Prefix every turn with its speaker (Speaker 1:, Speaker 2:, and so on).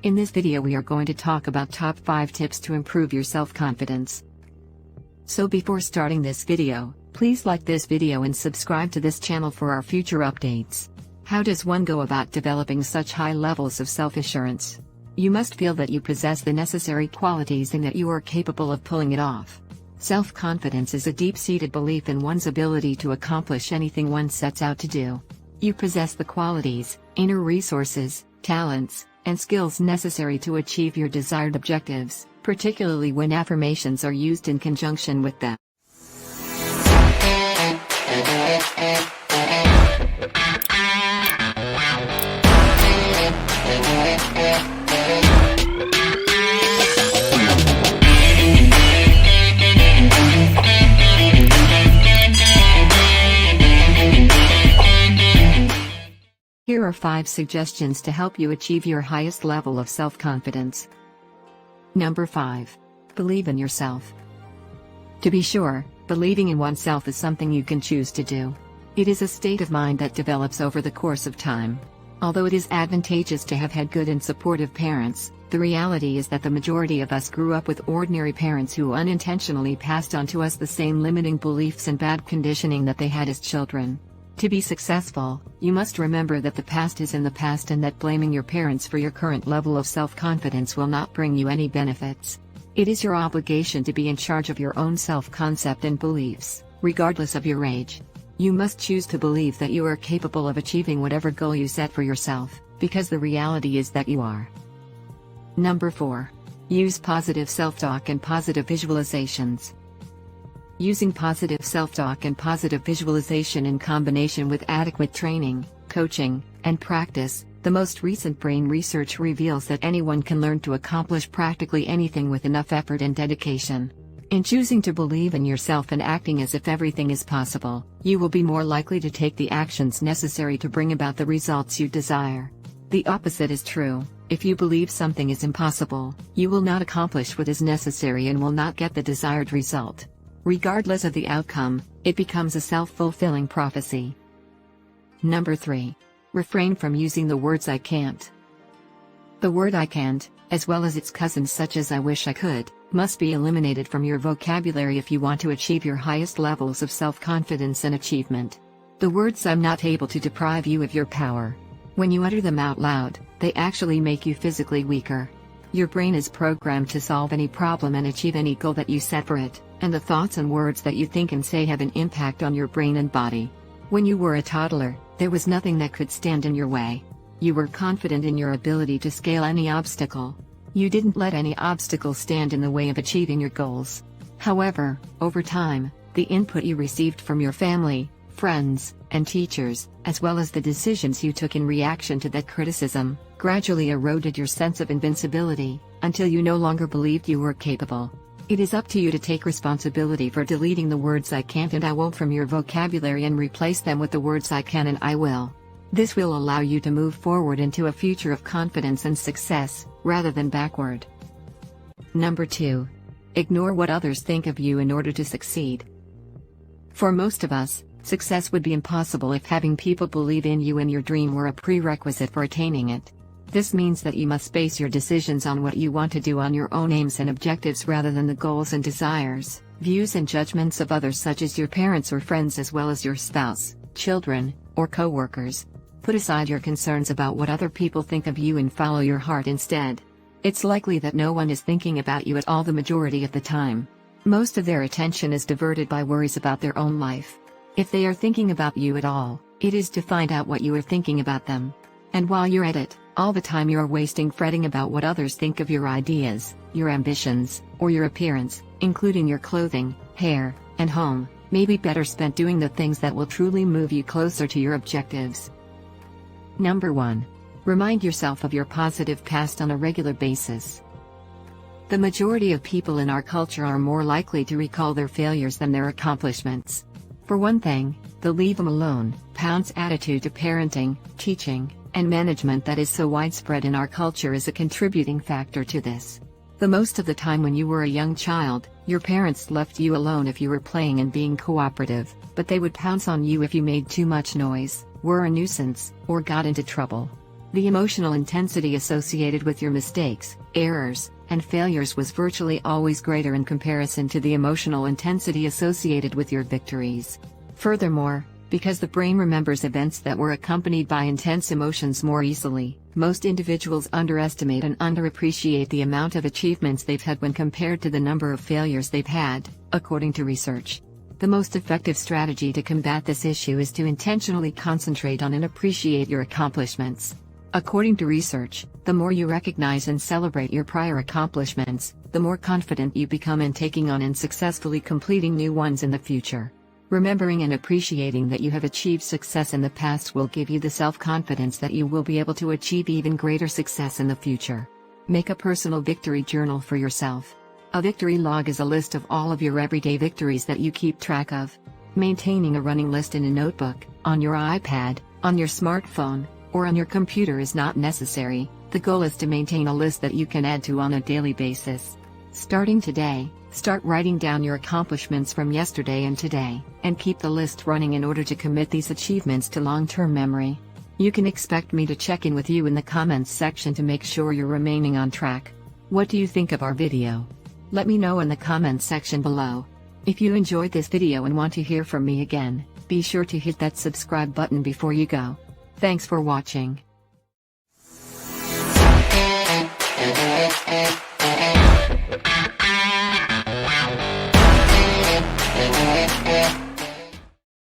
Speaker 1: In this video we are going to talk about top 5 tips to improve your self-confidence. So before starting this video, please like this video and subscribe to this channel for our future updates. How does one go about developing such high levels of self-assurance? You must feel that you possess the necessary qualities and that you are capable of pulling it off. Self-confidence is a deep-seated belief in one's ability to accomplish anything one sets out to do. You possess the qualities, inner resources, talents, and skills necessary to achieve your desired objectives, particularly when affirmations are used in conjunction with them. Here are 5 suggestions to help you achieve your highest level of self-confidence. Number 5. Believe in yourself. To be sure, believing in oneself is something you can choose to do. It is a state of mind that develops over the course of time. Although it is advantageous to have had good and supportive parents, the reality is that the majority of us grew up with ordinary parents who unintentionally passed on to us the same limiting beliefs and bad conditioning that they had as children. To be successful, you must remember that the past is in the past and that blaming your parents for your current level of self-confidence will not bring you any benefits. It is your obligation to be in charge of your own self-concept and beliefs, regardless of your age. You must choose to believe that you are capable of achieving whatever goal you set for yourself, because the reality is that you are. Number 4. Use positive self-talk and positive visualizations. Using positive self-talk and positive visualization in combination with adequate training, coaching, and practice, the most recent brain research reveals that anyone can learn to accomplish practically anything with enough effort and dedication. In choosing to believe in yourself and acting as if everything is possible, you will be more likely to take the actions necessary to bring about the results you desire. The opposite is true. If you believe something is impossible, you will not accomplish what is necessary and will not get the desired result. Regardless of the outcome, it becomes a self-fulfilling prophecy. Number 3. Refrain from using the words I can't. The word I can't, as well as its cousins such as I wish I could, must be eliminated from your vocabulary if you want to achieve your highest levels of self-confidence and achievement. The words I'm not able to deprive you of your power. When you utter them out loud, they actually make you physically weaker. Your brain is programmed to solve any problem and achieve any goal that you set for it, and the thoughts and words that you think and say have an impact on your brain and body. When you were a toddler, there was nothing that could stand in your way. You were confident in your ability to scale any obstacle. You didn't let any obstacle stand in the way of achieving your goals. However, over time, the input you received from your family, friends, and teachers, as well as the decisions you took in reaction to that criticism, gradually eroded your sense of invincibility, until you no longer believed you were capable. It is up to you to take responsibility for deleting the words I can't and I won't from your vocabulary and replace them with the words I can and I will. This will allow you to move forward into a future of confidence and success, rather than backward. Number 2. Ignore what others think of you in order to succeed. For most of us, success would be impossible if having people believe in you and your dream were a prerequisite for attaining it. This means that you must base your decisions on what you want to do on your own aims and objectives rather than the goals and desires, views and judgments of others such as your parents or friends as well as your spouse, children, or co-workers. Put aside your concerns about what other people think of you and follow your heart instead. It's likely that no one is thinking about you at all the majority of the time. Most of their attention is diverted by worries about their own life. If they are thinking about you at all, it is to find out what you are thinking about them. And while you're at it, all the time you are wasting fretting about what others think of your ideas, your ambitions, or your appearance, including your clothing, hair, and home, may be better spent doing the things that will truly move you closer to your objectives. Number 1. Remind yourself of your positive past on a regular basis. The majority of people in our culture are more likely to recall their failures than their accomplishments. For one thing, the leave 'em alone, pounce attitude to parenting, teaching, and management that is so widespread in our culture is a contributing factor to this. The most of the time when you were a young child, your parents left you alone if you were playing and being cooperative, but they would pounce on you if you made too much noise, were a nuisance, or got into trouble. The emotional intensity associated with your mistakes, errors, and failures was virtually always greater in comparison to the emotional intensity associated with your victories. Furthermore, because the brain remembers events that were accompanied by intense emotions more easily, most individuals underestimate and underappreciate the amount of achievements they've had when compared to the number of failures they've had, according to research. The most effective strategy to combat this issue is to intentionally concentrate on and appreciate your accomplishments. According to research, the more you recognize and celebrate your prior accomplishments, the more confident you become in taking on and successfully completing new ones in the future. Remembering and appreciating that you have achieved success in the past will give you the self-confidence that you will be able to achieve even greater success in the future. Make a personal victory journal for yourself. A victory log is a list of all of your everyday victories that you keep track of. Maintaining a running list in a notebook, on your iPad, on your smartphone, or on your computer is not necessary. The goal is to maintain a list that you can add to on a daily basis. Starting today, start writing down your accomplishments from yesterday and today, and keep the list running in order to commit these achievements to long-term memory. You can expect me to check in with you in the comments section to make sure you're remaining on track. What do you think of our video? Let me know in the comments section below. If you enjoyed this video and want to hear from me again, be sure to hit that subscribe button before you go. Thanks for watching.